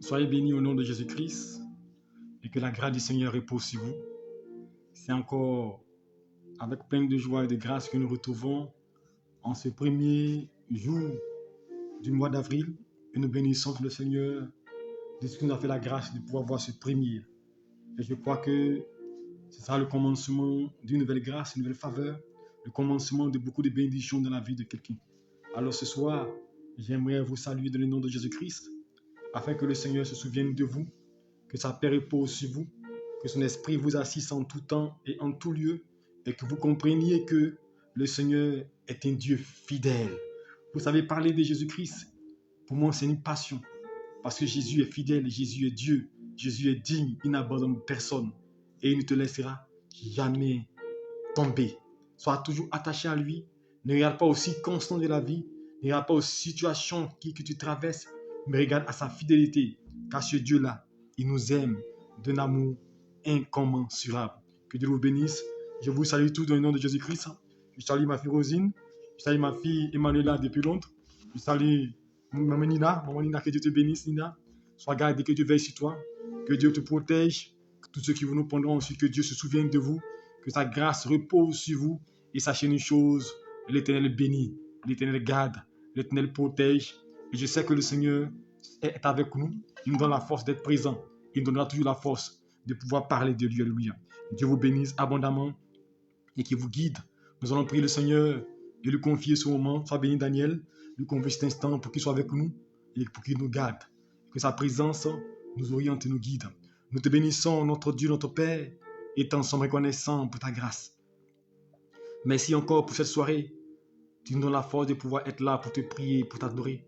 Soyez bénis au nom de Jésus-Christ et que la grâce du Seigneur repose sur vous. C'est encore avec plein de joie et de grâce que nous retrouvons en ce premier jour du mois d'avril et nous bénissons le Seigneur de ce qu'il nous a fait la grâce de pouvoir voir ce premier. Et je crois que ce sera le commencement d'une nouvelle grâce, une nouvelle faveur, le commencement de beaucoup de bénédictions dans la vie de quelqu'un. Alors ce soir, j'aimerais vous saluer dans le nom de Jésus-Christ afin que le Seigneur se souvienne de vous, que sa paix repose sur vous, que son esprit vous assiste en tout temps et en tout lieu, et que vous compreniez que le Seigneur est un Dieu fidèle. Vous savez, parler de Jésus-Christ, pour moi, c'est une passion, parce que Jésus est fidèle, Jésus est Dieu, Jésus est digne, il n'abandonne personne, et il ne te laissera jamais tomber. Sois toujours attaché à lui, ne regarde pas aux circonstances de la vie, ne regarde pas aux situations que tu traverses, mais regarde à sa fidélité, car ce Dieu-là, il nous aime d'un amour incommensurable. Que Dieu vous bénisse. Je vous salue tous dans le nom de Jésus-Christ. Je salue ma fille Rosine, je salue ma fille Emmanuela depuis Londres, je salue maman Nina, que Dieu te bénisse Nina. Sois gardé, que Dieu veille sur toi, que Dieu te protège, tous ceux qui vous nous prendront aussi, que Dieu se souvienne de vous, que sa grâce repose sur vous, et sachez une chose, l'Éternel bénit, l'Éternel garde, l'Éternel protège, et je sais que le Seigneur est avec nous, il nous donne la force d'être présent, il nous donnera toujours la force de pouvoir parler de lui, alléluia. Dieu vous bénisse abondamment et qu'il vous guide. Nous allons prier le Seigneur et lui confier ce moment. Sois béni Daniel, lui confier cet instant pour qu'il soit avec nous et pour qu'il nous garde. Que sa présence nous oriente et nous guide. Nous te bénissons, notre Dieu, notre Père, et t'en sommes reconnaissants pour ta grâce. Merci encore pour cette soirée. Tu nous donnes la force de pouvoir être là pour te prier, pour t'adorer.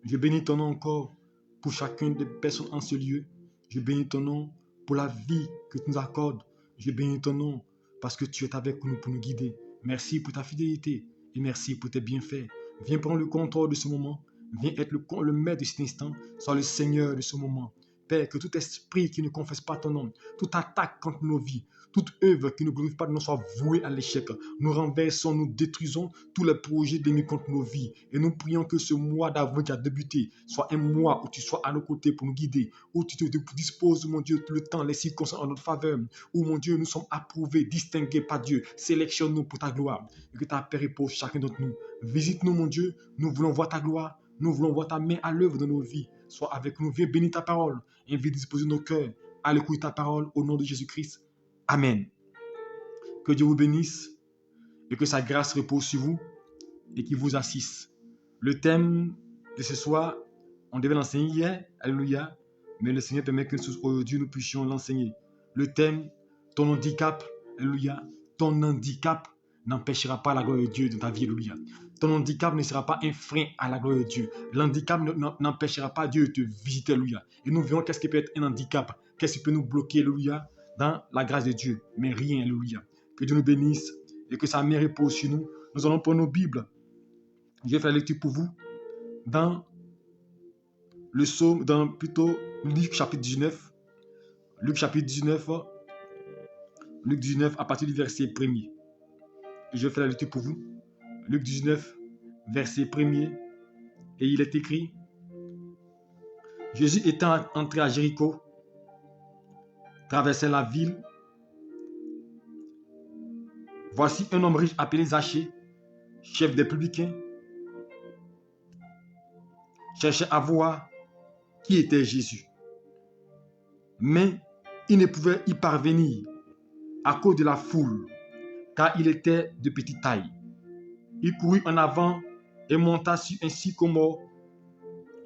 Je bénis ton nom encore pour chacune des personnes en ce lieu. Je bénis ton nom pour la vie que tu nous accordes. Je bénis ton nom parce que tu es avec nous pour nous guider. Merci pour ta fidélité et merci pour tes bienfaits. Viens prendre le contrôle de ce moment. Viens être le maître de cet instant. Sois le Seigneur de ce moment. Père, que tout esprit qui ne confesse pas ton nom, toute attaque contre nos vies, toute œuvre qui ne glorifie pas de nous soit vouée à l'échec. Nous renversons, nous détruisons tous les projets d'ennemis contre nos vies. Et nous prions que ce mois d'avril qui a débuté soit un mois où tu sois à nos côtés pour nous guider, où tu te disposes, mon Dieu, tout le temps, les circonstances en notre faveur, où, mon Dieu, nous sommes approuvés, distingués par Dieu. Sélectionne-nous pour ta gloire. Et que ta paix repose chacun d'entre nous. Visite-nous, mon Dieu. Nous voulons voir ta gloire. Nous voulons voir ta main à l'œuvre dans nos vies. Sois avec nous. Viens bénir ta parole. Et viens disposer nos cœurs à l'écoute de ta parole au nom de Jésus-Christ. Amen. Que Dieu vous bénisse et que sa grâce repose sur vous et qu'il vous assiste. Le thème de ce soir, on devait l'enseigner hier, alléluia, mais le Seigneur permet que aujourd'hui nous puissions l'enseigner. Le thème, ton handicap, alléluia, ton handicap n'empêchera pas la gloire de Dieu dans ta vie, alléluia. Ton handicap ne sera pas un frein à la gloire de Dieu. L'handicap n'empêchera pas Dieu de te visiter, alléluia. Et nous verrons qu'est-ce qui peut être un handicap, qu'est-ce qui peut nous bloquer, alléluia, dans la grâce de Dieu, mais rien, alléluia. Que Dieu nous bénisse et que sa main repose sur nous. Nous allons prendre nos Bibles. Je vais faire la lecture pour vous dans le psaume, dans plutôt Luc chapitre 19. Luc chapitre 19, Luc 19 à partir du verset 1er. Je vais faire la lecture pour vous. Luc 19, verset 1er. Et il est écrit: Jésus étant entré à Jéricho, traversait la ville. Voici un homme riche appelé Zachée, chef des publicains, cherchait à voir qui était Jésus. Mais il ne pouvait y parvenir à cause de la foule, car il était de petite taille. Il courut en avant et monta sur un sycomore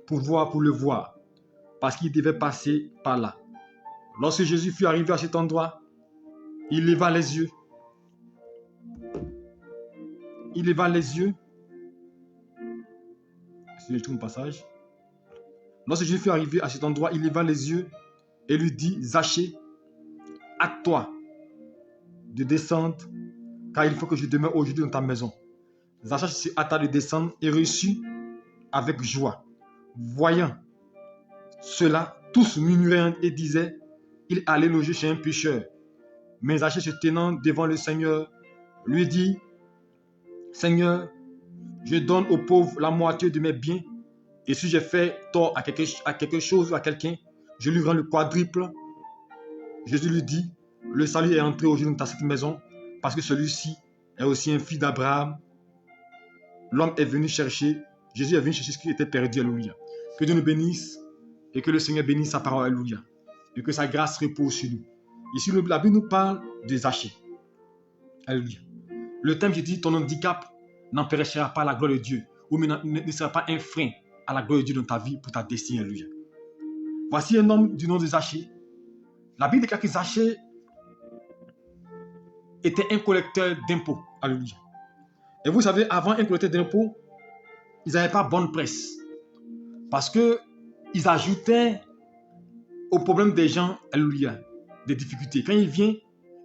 pour le voir, parce qu'il devait passer par là. Lorsque Jésus fut arrivé à cet endroit, il leva les yeux. Si je trouve un passage. Lorsque Jésus fut arrivé à cet endroit, il leva les yeux et lui dit: Zachée, hâte-toi de descendre, car il faut que je demeure aujourd'hui dans ta maison. Zachée se hâta de descendre et reçut avec joie. Voyant cela, tous murmuraient et disaient: il allait loger chez un pécheur. Mais Zachée, se tenant devant le Seigneur, lui dit: Seigneur, je donne aux pauvres la moitié de mes biens, Et si j'ai fait tort à quelque chose ou à quelqu'un, je lui rends le quadruple. Jésus lui dit, le salut est entré aujourd'hui dans cette maison parce que celui-ci est aussi un fils d'Abraham. L'homme est venu chercher, Jésus est venu chercher ce qui était perdu, alléluia. Que Dieu nous bénisse et que le Seigneur bénisse sa parole, alléluia. Et que sa grâce repose sur nous. Ici, la Bible nous parle de Zachée. Alléluia. Le thème, je dis, ton handicap n'empêchera pas la gloire de Dieu ou ne sera pas un frein à la gloire de Dieu dans ta vie pour ta destinée, alléluia. Voici un homme du nom de Zachée. La Bible déclare que Zachée était un collecteur d'impôts, alléluia. Et vous savez, avant un collecteur d'impôts, ils n'avaient pas bonne presse. Parce qu'ils ajoutaient au problème des gens, alléluia, des difficultés. Quand il vient,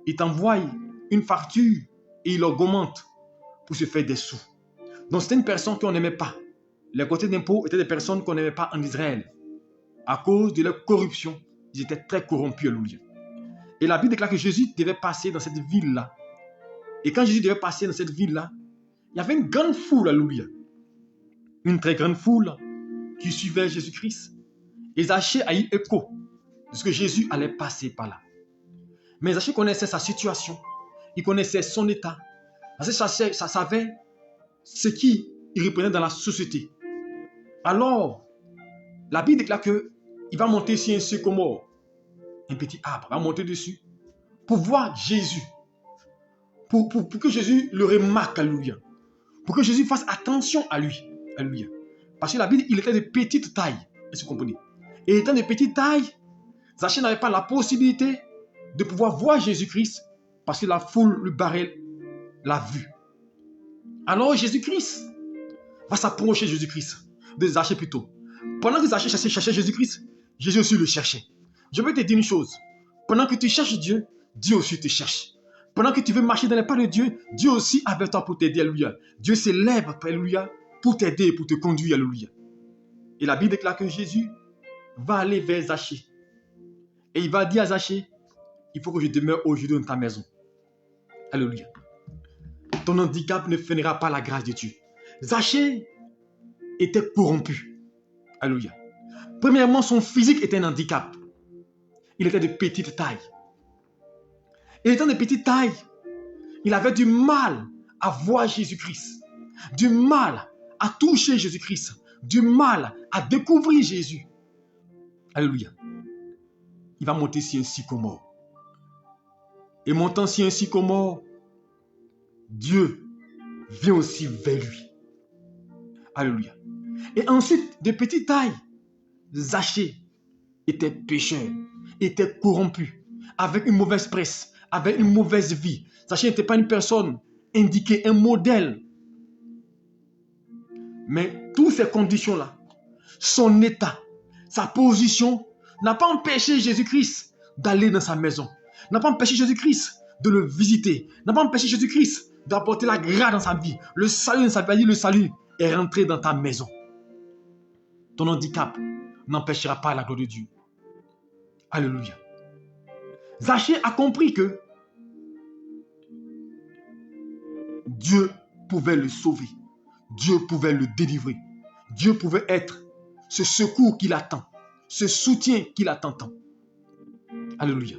il t'envoie une facture et il augmente pour se faire des sous. Donc c'était une personne qu'on n'aimait pas. Les collecteurs d'impôts étaient des personnes qu'on n'aimait pas en Israël. À cause de leur corruption, ils étaient très corrompus, alléluia. Et la Bible déclare que Jésus devait passer dans cette ville-là. Et quand Jésus devait passer dans cette ville-là, il y avait une grande foule, alléluia. Une très grande foule qui suivait Jésus-Christ. Et Zachée a eu écho de ce que Jésus allait passer par là. Mais Zachée connaissait sa situation. Il connaissait son état. Zachée savait ce qu'il reprenait dans la société. Alors, la Bible déclare qu'il va monter sur un sycomore, un petit arbre, il va monter dessus pour voir Jésus. Pour que Jésus le remarque, alléluia. Pour que Jésus fasse attention à lui, alléluia. Parce que la Bible, il était de petite taille, est-ce que vous comprenez? Et étant de petite taille, Zachée n'avait pas la possibilité de pouvoir voir Jésus-Christ parce que la foule lui barrait la vue. Alors Jésus-Christ va s'approcher de Jésus-Christ, de Zachée plutôt. Pendant que Zachée cherchait Jésus-Christ, Jésus aussi le cherchait. Je vais te dire une chose. Pendant que tu cherches Dieu, Dieu aussi te cherche. Pendant que tu veux marcher dans les pas de Dieu, Dieu aussi est avec toi pour t'aider, alléluia. Dieu s'élève, alléluia, pour t'aider, pour te conduire, alléluia. Et la Bible déclare que Jésus va aller vers Zachée. Et il va dire à Zachée, il faut que je demeure aujourd'hui dans ta maison. Alléluia. Ton handicap ne freinera pas la grâce de Dieu. Zachée était corrompu. Alléluia. Premièrement, son physique était un handicap. Il était de petite taille. Et étant de petite taille, il avait du mal à voir Jésus-Christ. Du mal à toucher Jésus-Christ. Du mal à découvrir Jésus. Alléluia. Il va monter sur un sycomore. Et montant sur un sycomore, Dieu vient aussi vers lui. Alléluia. Et ensuite, de petite taille, Zachée était pécheur, était corrompu, avec une mauvaise presse, avec une mauvaise vie. Zachée n'était pas une personne indiquée, un modèle. Mais toutes ces conditions-là, son état, sa position, n'a pas empêché Jésus-Christ d'aller dans sa maison. N'a pas empêché Jésus-Christ de le visiter. N'a pas empêché Jésus-Christ d'apporter la grâce dans sa vie. Le salut dans sa vie, le salut est rentré dans ta maison. Ton handicap n'empêchera pas la gloire de Dieu. Alléluia. Zachée a compris que Dieu pouvait le sauver. Dieu pouvait le délivrer. Dieu pouvait être ce secours qu'il attend, ce soutien qu'il attend tant. Alléluia.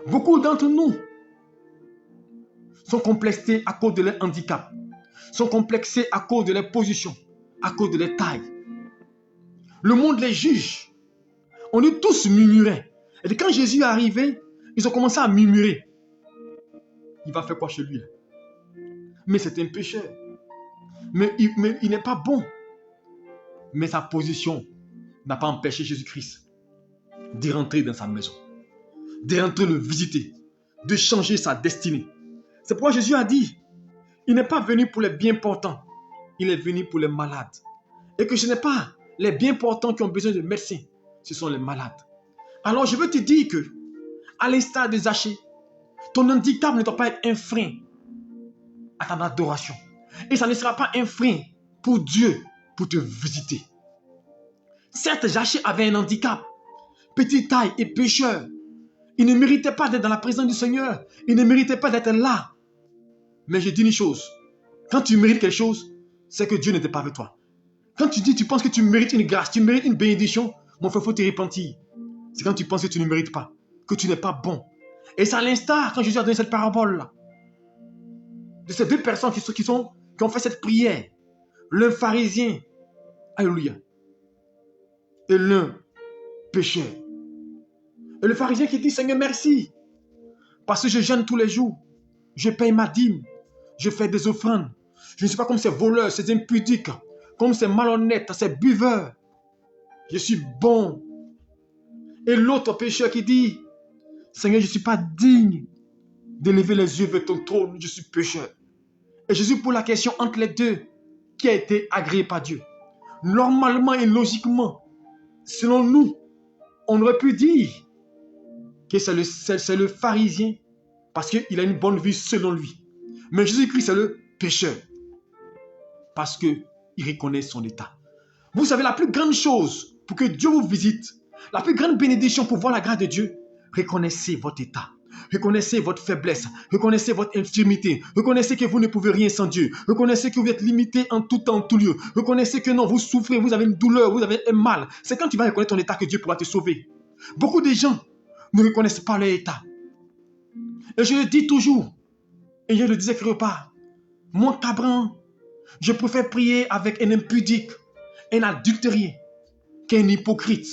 Beaucoup d'entre nous sont complexés à cause de leur handicap, sont complexés à cause de leur position, à cause de leur taille. Le monde les juge. On est tous murmurés. Et quand Jésus est arrivé, ils ont commencé à murmurer. Il va faire quoi chez lui? Mais c'est un pécheur. Mais il n'est pas bon. Mais sa position n'a pas empêché Jésus-Christ de rentrer dans sa maison, de rentrer le visiter, de changer sa destinée. C'est pourquoi Jésus a dit, il n'est pas venu pour les bien portants, il est venu pour les malades. Et que ce n'est pas les bien portants qui ont besoin de médecins, ce sont les malades. Alors je veux te dire que, à l'instar de Zachée, ton handicap ne doit pas être un frein à ta adoration. Et ça ne sera pas un frein pour Dieu pour te visiter. Certes, Zachée avait un handicap, petite taille et pécheur. Il ne méritait pas d'être dans la présence du Seigneur. Il ne méritait pas d'être là. Mais je dis une chose, quand tu mérites quelque chose, c'est que Dieu n'était pas avec toi. Quand tu penses que tu mérites une grâce, tu mérites une bénédiction, mon frère, il faut te repentir. C'est quand tu penses que tu ne mérites pas, que tu n'es pas bon. Et c'est à l'instar, quand Jésus a donné cette parabole-là, de ces deux personnes qui ont fait cette prière. L'un pharisien, alléluia, et l'un pécheur. Et le pharisien qui dit, Seigneur, merci, parce que je jeûne tous les jours, je paye ma dîme, je fais des offrandes. Je ne suis pas comme ces voleurs, ces impudiques, comme ces malhonnêtes, ces buveurs. Je suis bon. Et l'autre pécheur qui dit, Seigneur, je ne suis pas digne d'élever les yeux vers ton trône, je suis pécheur. Et Jésus pose la question entre les deux, qui a été agréé par Dieu. Normalement et logiquement, selon nous, on aurait pu dire que c'est le pharisien parce qu'il a une bonne vie selon lui. Mais Jésus-Christ, c'est le pécheur parce qu'il reconnaît son état. Vous savez, la plus grande chose pour que Dieu vous visite, la plus grande bénédiction pour voir la grâce de Dieu, reconnaissez votre état. Reconnaissez votre faiblesse, reconnaissez votre infirmité, reconnaissez que vous ne pouvez rien sans Dieu, reconnaissez que vous êtes limité en tout temps, en tout lieu, reconnaissez que non, vous souffrez, vous avez une douleur, vous avez un mal. C'est quand tu vas reconnaître ton état que Dieu pourra te sauver. Beaucoup de gens ne reconnaissent pas leur état. Et je le dis toujours, et je le disais quelque part, moi, Cabran, je préfère prier avec un impudique, un adultérien, qu'un hypocrite.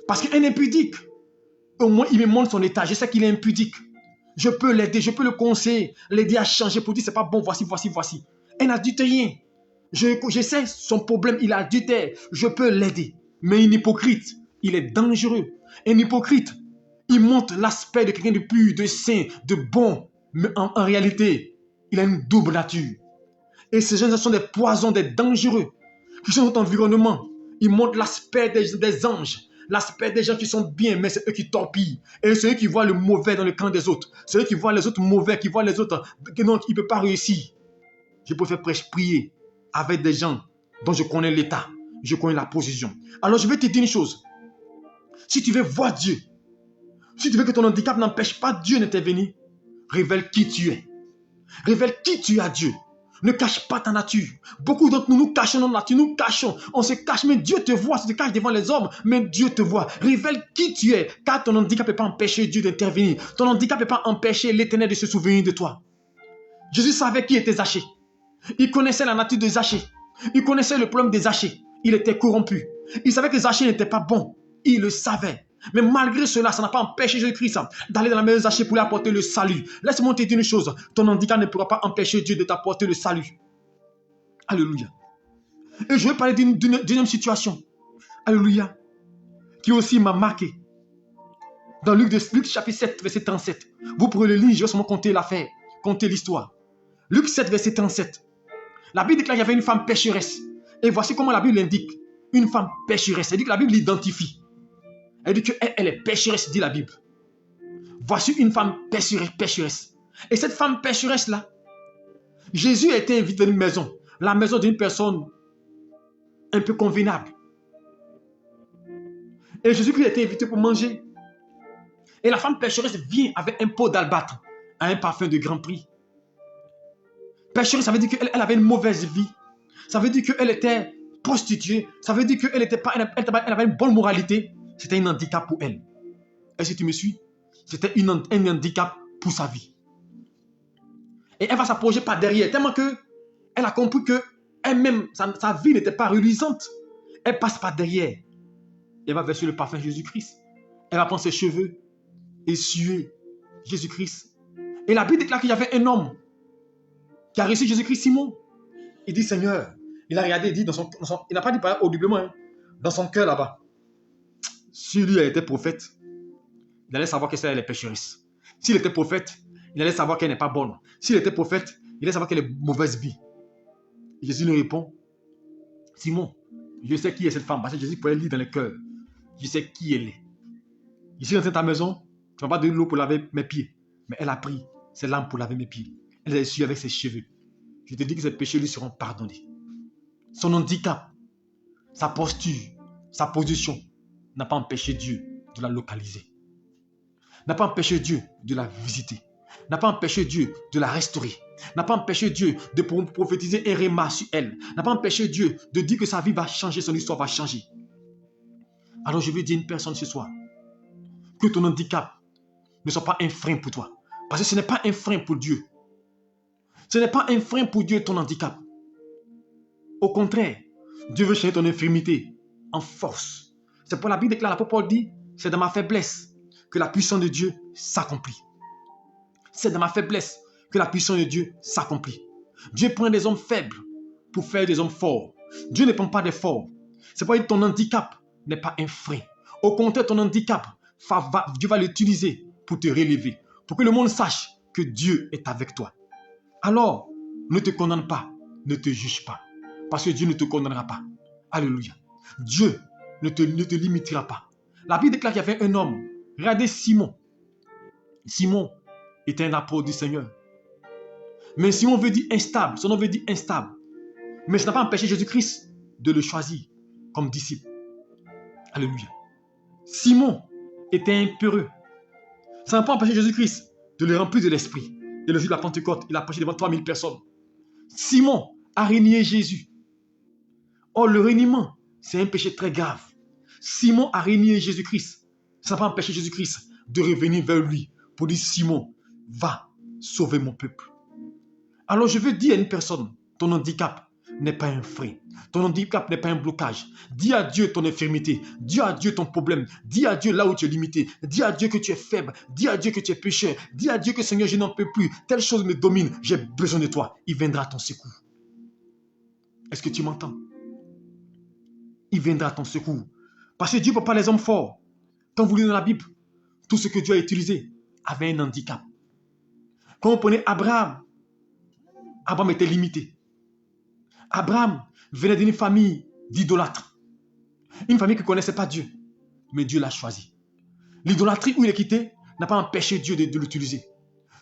Parce qu'un impudique, au moins, il me montre son état. Je sais qu'il est impudique. Je peux l'aider, je peux le conseiller, l'aider à changer pour dire c'est pas bon, voici. Un adultérien, je sais son problème, il est adultère, je peux l'aider. Mais un hypocrite, il est dangereux. Un hypocrite, il montre l'aspect de quelqu'un de pur, de saint, de bon. Mais en réalité, il a une double nature. Et ces gens sont des poisons, des dangereux, qui sont dans notre environnement. Ils montrent l'aspect des anges. L'aspect des gens qui sont bien, mais c'est eux qui torpillent. Et c'est eux qui voient le mauvais dans le camp des autres. C'est eux qui voient les autres mauvais, qui voient les autres que non, ils ne peuvent pas réussir. Je préfère prier avec des gens dont je connais l'état, je connais la position. Alors je vais te dire une chose. Si tu veux voir Dieu, si tu veux que ton handicap n'empêche pas Dieu d'intervenir, révèle qui tu es. Révèle qui tu es à Dieu. Ne cache pas ta nature. Beaucoup d'entre nous, nous cachons notre nature, nous cachons. On se cache, mais Dieu te voit. Tu te caches devant les hommes, mais Dieu te voit. Révèle qui tu es, car ton handicap ne peut pas empêcher Dieu d'intervenir. Ton handicap ne peut pas empêcher l'Éternel de se souvenir de toi. Jésus savait qui était Zachée. Il connaissait la nature de Zachée. Il connaissait le problème de Zachée. Il était corrompu. Il savait que Zachée n'était pas bon. Il le savait. Mais malgré cela, ça n'a pas empêché Jésus-Christ d'aller dans la maison de Zachée pour lui apporter le salut. Laisse-moi te dire une chose. Ton handicap ne pourra pas empêcher Dieu de t'apporter le salut. Alléluia. Et je vais parler d'une deuxième situation. Alléluia. Qui aussi m'a marqué. Dans Luc chapitre 7, verset 37. Vous pourrez le lire, je vais seulement compter l'affaire. Compter l'histoire. Luc 7, verset 37. La Bible déclare qu'il y avait une femme pécheresse. Et voici comment la Bible l'indique. Une femme pécheresse. Elle dit que la Bible l'identifie. Elle dit qu'elle est pécheresse, dit la Bible. Voici une femme pécheresse. Et cette femme pécheresse-là, Jésus a été invité dans une maison. La maison d'une personne un peu convenable. Et Jésus-Christ a été invité pour manger. Et la femme pécheresse vient avec un pot d'albâtre à un parfum de grand prix. Pécheresse, ça veut dire qu'elle avait une mauvaise vie. Ça veut dire qu'elle était prostituée. Ça veut dire qu'elle avait une bonne moralité. C'était un handicap pour elle. Est-ce que tu me suis? C'était un handicap pour sa vie. Et elle va s'approcher par derrière, tellement qu'elle a compris que elle-même, sa vie n'était pas reluisante. Elle passe par derrière. Elle va verser le parfum de Jésus-Christ. Elle va prendre ses cheveux et suer Jésus-Christ. Et la Bible déclare qu'il y avait un homme qui a reçu Jésus-Christ, Simon. Il dit, Seigneur, il a regardé, il dit, il n'a pas dit audiblement, hein, dans son cœur là-bas. Si lui était prophète, il allait savoir que c'est elle est pécheresse. S'il était prophète, il allait savoir qu'elle n'est pas bonne. S'il était prophète, il allait savoir qu'elle est mauvaise vie. Et Jésus lui répond, Simon, je sais qui est cette femme, parce que Jésus pouvait lire dans le cœur. Je sais qui elle est. Je suis dans ta maison, tu ne vas pas donner l'eau pour laver mes pieds. Mais elle a pris ses larmes pour laver mes pieds. Elle les a essuyés avec ses cheveux. Je te dis que ses péchés lui seront pardonnés. Son handicap, sa posture, sa position n'a pas empêché Dieu de la localiser. N'a pas empêché Dieu de la visiter. N'a pas empêché Dieu de la restaurer. n'a pas empêché Dieu de prophétiser un réma sur elle, n'a pas empêché Dieu de dire que sa vie va changer, son histoire va changer. Alors je veux dire à une personne ce soir, que ton handicap ne soit pas un frein pour toi. Parce que ce n'est pas un frein pour Dieu. Ce n'est pas un frein pour Dieu ton handicap. Au contraire, Dieu veut changer ton infirmité en force. C'est pour la Bible déclare, l'apôtre Paul dit, c'est dans ma faiblesse que la puissance de Dieu s'accomplit. C'est dans ma faiblesse que la puissance de Dieu s'accomplit. Dieu prend des hommes faibles pour faire des hommes forts. Dieu ne prend pas des forts. C'est pourquoi ton handicap n'est pas un frein. Au contraire, ton handicap, Dieu va l'utiliser pour te relever, pour que le monde sache que Dieu est avec toi. Alors, ne te condamne pas, ne te juge pas, parce que Dieu ne te condamnera pas. Alléluia. Dieu ne te limitera pas. La Bible déclare qu'il y avait un homme. Regardez Simon. Simon était un apôtre du Seigneur. Mais Simon veut dire instable. Son nom veut dire instable. Mais ça n'a pas empêché Jésus-Christ de le choisir comme disciple. Alléluia. Simon était impéreux. Ça n'a pas empêché Jésus-Christ de le remplir de l'esprit. Et le jour de la Pentecôte, il a prêché devant 3000 personnes. Simon a renié Jésus. Or, le reniement, c'est un péché très grave. Simon a renié Jésus-Christ. Ça n'a pas empêché Jésus-Christ de revenir vers lui pour dire, Simon, va sauver mon peuple. Alors, je veux dire à une personne, ton handicap n'est pas un frein. Ton handicap n'est pas un blocage. Dis à Dieu ton infirmité. Dis à Dieu ton problème. Dis à Dieu là où tu es limité. Dis à Dieu que tu es faible. Dis à Dieu que tu es pécheur. Dis à Dieu que Seigneur, je n'en peux plus. Telle chose me domine. J'ai besoin de toi. Il viendra à ton secours. Est-ce que tu m'entends? Il viendra à ton secours. Parce que Dieu ne peut pas les hommes forts. Quand vous lisez dans la Bible, tout ce que Dieu a utilisé avait un handicap. Quand vous prenez Abraham, Abraham était limité. Abraham venait d'une famille d'idolâtres. Une famille qui ne connaissait pas Dieu. Mais Dieu l'a choisi. L'idolâtrie où il est quitté n'a pas empêché Dieu de l'utiliser.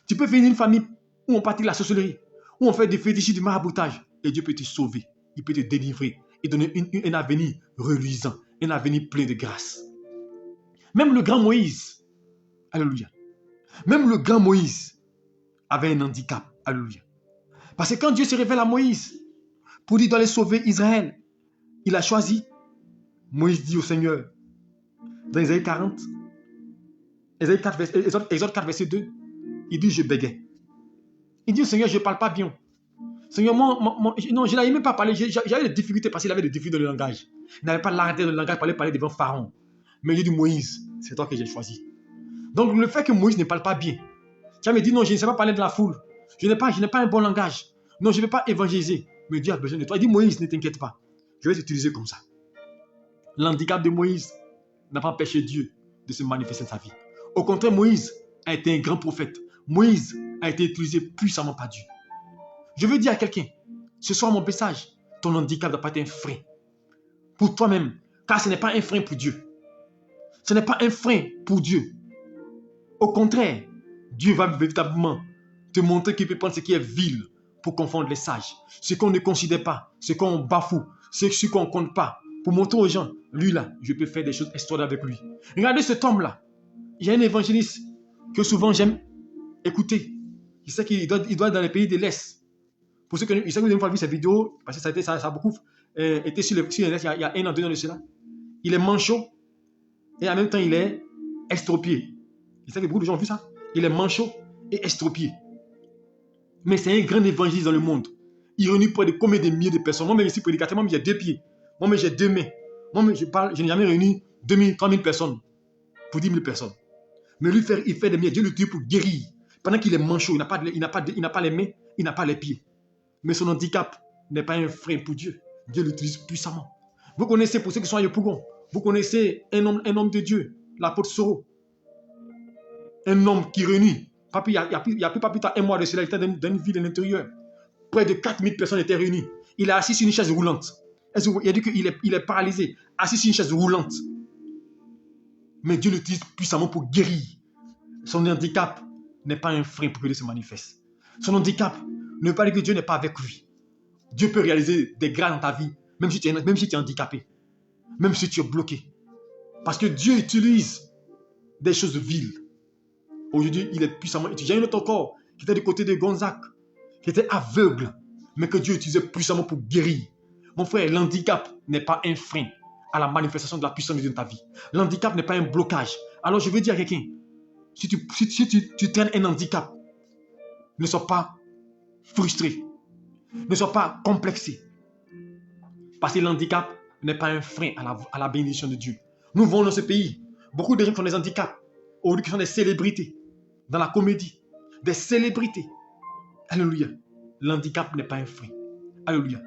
Tu peux venir d'une famille où on pratique la sorcellerie, où on fait des fétiches, du maraboutage. Et Dieu peut te sauver. Il peut te délivrer et donner un avenir reluisant. Un avenir plein de grâce. Même le grand Moïse, alléluia. Même le grand Moïse avait un handicap, alléluia. Parce que quand Dieu se révèle à Moïse, pour dire d'aller sauver Israël, il a choisi. Moïse dit au Seigneur, dans Ésaïe 40, Exode 4, verset 2, il dit, je bégais. Il dit au Seigneur, je ne parle pas bien. Seigneur, non, je n'avais même pas parlé, j'avais des difficultés parce qu'il avait des difficultés dans le langage. Il n'avait pas l'arrêté de langage pour aller parler devant Pharaon. Mais il dit, Moïse, c'est toi que j'ai choisi. Donc le fait que Moïse ne parle pas bien, tu me dit, non, je ne sais pas parler de la foule. Je n'ai pas un bon langage. Non, je ne vais pas évangéliser. Mais Dieu a besoin de toi. Il dit, Moïse, ne t'inquiète pas. Je vais t'utiliser comme ça. L'handicap de Moïse n'a pas empêché Dieu de se manifester dans sa vie. Au contraire, Moïse a été un grand prophète. Moïse a été utilisé puissamment par Dieu. Je veux dire à quelqu'un, ce soir mon message, ton handicap ne doit pas être un frein pour toi-même, car ce n'est pas un frein pour Dieu. Ce n'est pas un frein pour Dieu. Au contraire, Dieu va véritablement te montrer qu'il peut prendre ce qui est vil pour confondre les sages. Ce qu'on ne considère pas, ce qu'on bafoue, ce qu'on ne compte pas. Pour montrer aux gens, lui là, je peux faire des choses extraordinaires avec lui. Regardez cet homme-là. Il y a un évangéliste que souvent j'aime écouter. Il sait qu'il doit être dans les pays de l'Est. Pour ceux qui vous avez une fois vu cette vidéo, parce que ça a beaucoup été sur le net il y a 1 an, 2 ans de cela. Il est manchot et en même temps il est estropié. Il sait que beaucoup de gens ont vu ça. Il est manchot et estropié. Mais c'est un grand évangéliste dans le monde. Il réunit près de combien de milliers de personnes. Moi-même ici, prédicateur, moi j'ai 2 pieds. Moi-même j'ai 2 mains. Moi-même je n'ai jamais réuni 2000, 3000 personnes pour 10 000 personnes. Mais lui, il fait des milliers. Dieu le tue pour guérir. Pendant qu'il est manchot, il n'a pas les mains, il n'a pas les pieds. Mais son handicap n'est pas un frein pour Dieu. Dieu l'utilise puissamment. Vous connaissez, pour ceux qui sont à Yopougon, vous connaissez un homme de Dieu, l'apôtre Soro. Un homme qui réunit. Il y a plus tard 1 mois de cela, il était dans une ville de l'intérieur. Près de 4000 personnes étaient réunies. Il est assis sur une chaise roulante. Il a dit qu'il est paralysé, assis sur une chaise roulante. Mais Dieu l'utilise puissamment pour guérir. Son handicap n'est pas un frein pour que Dieu se manifeste. Son handicap ne veut pas dire que Dieu n'est pas avec lui. Dieu peut réaliser des grâces dans ta vie, même si tu es handicapé, même si tu es bloqué. Parce que Dieu utilise des choses viles. Aujourd'hui, il est puissamment utilisé. J'ai un autre encore qui était du côté de Gonzague, qui était aveugle, mais que Dieu utilisait puissamment pour guérir. Mon frère, l'handicap n'est pas un frein à la manifestation de la puissance de Dieu dans ta vie. L'handicap n'est pas un blocage. Alors je veux dire à quelqu'un, si tu traînes un handicap, ne sois pas frustré, ne sois pas complexé. Parce que l'handicap n'est pas un frein à la bénédiction de Dieu. Nous vivons dans ce pays, beaucoup de gens qui ont des handicaps, aujourd'hui qui sont des célébrités, dans la comédie, des célébrités. Alléluia. L'handicap n'est pas un frein. Alléluia.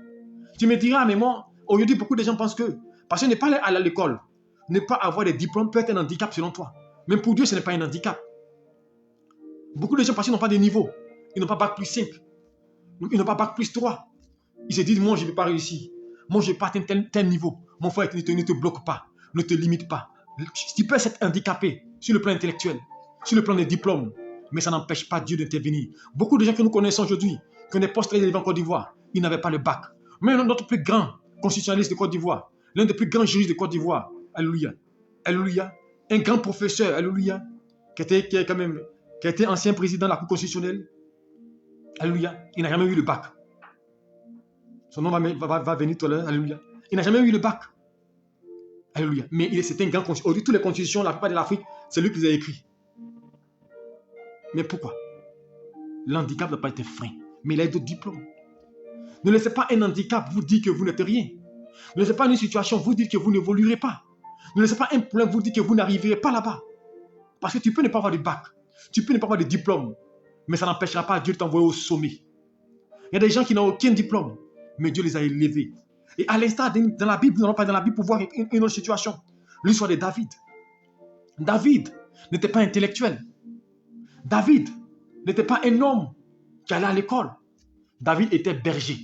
Tu me diras, mais moi, aujourd'hui, beaucoup de gens pensent que, parce que ne pas aller à l'école, ne pas avoir des diplômes peut être un handicap selon toi. Même pour Dieu, ce n'est pas un handicap. Beaucoup de gens, parce qu'ils n'ont pas de niveau, ils n'ont pas bac plus 5, ils n'ont pas bac plus 3. Ils se disent, moi, je ne vais pas réussir. Moi, je n'ai pas atteint tel niveau. Mon frère, ne te bloque pas, ne te limite pas. Tu peux être handicapé sur le plan intellectuel, sur le plan des diplômes, mais ça n'empêche pas Dieu d'intervenir. Beaucoup de gens que nous connaissons aujourd'hui, qui ont des postes très élevés en Côte d'Ivoire, ils n'avaient pas le bac. Mais notre plus grand constitutionnaliste de Côte d'Ivoire, l'un des plus grands juristes de Côte d'Ivoire, alléluia, alléluia, un grand professeur, alléluia, qui était ancien président de la Cour constitutionnelle, alléluia, il n'a jamais eu le bac. Son nom va venir tout à l'heure, alléluia. Il n'a jamais eu le bac. Alléluia. Mais c'était un grand constitutionnaliste. Aujourd'hui, toutes les constitutions, la plupart de l'Afrique, c'est lui qui les a écrits. Mais pourquoi? L'handicap n'a pas été frein, mais il a eu d'autres diplômes. Ne laissez pas un handicap vous dire que vous n'êtes rien. Ne laissez pas une situation vous dire que vous n'évoluerez pas. Ne laissez pas un problème vous dire que vous n'arriverez pas là-bas. Parce que tu peux ne pas avoir de bac, tu peux ne pas avoir de diplôme, mais ça n'empêchera pas Dieu de t'envoyer au sommet. Il y a des gens qui n'ont aucun diplôme, mais Dieu les a élevés. Et à l'instant, dans la Bible, nous n'allons pas dans la Bible pour voir une autre situation. L'histoire de David. David n'était pas intellectuel. David n'était pas un homme qui allait à l'école. David était berger.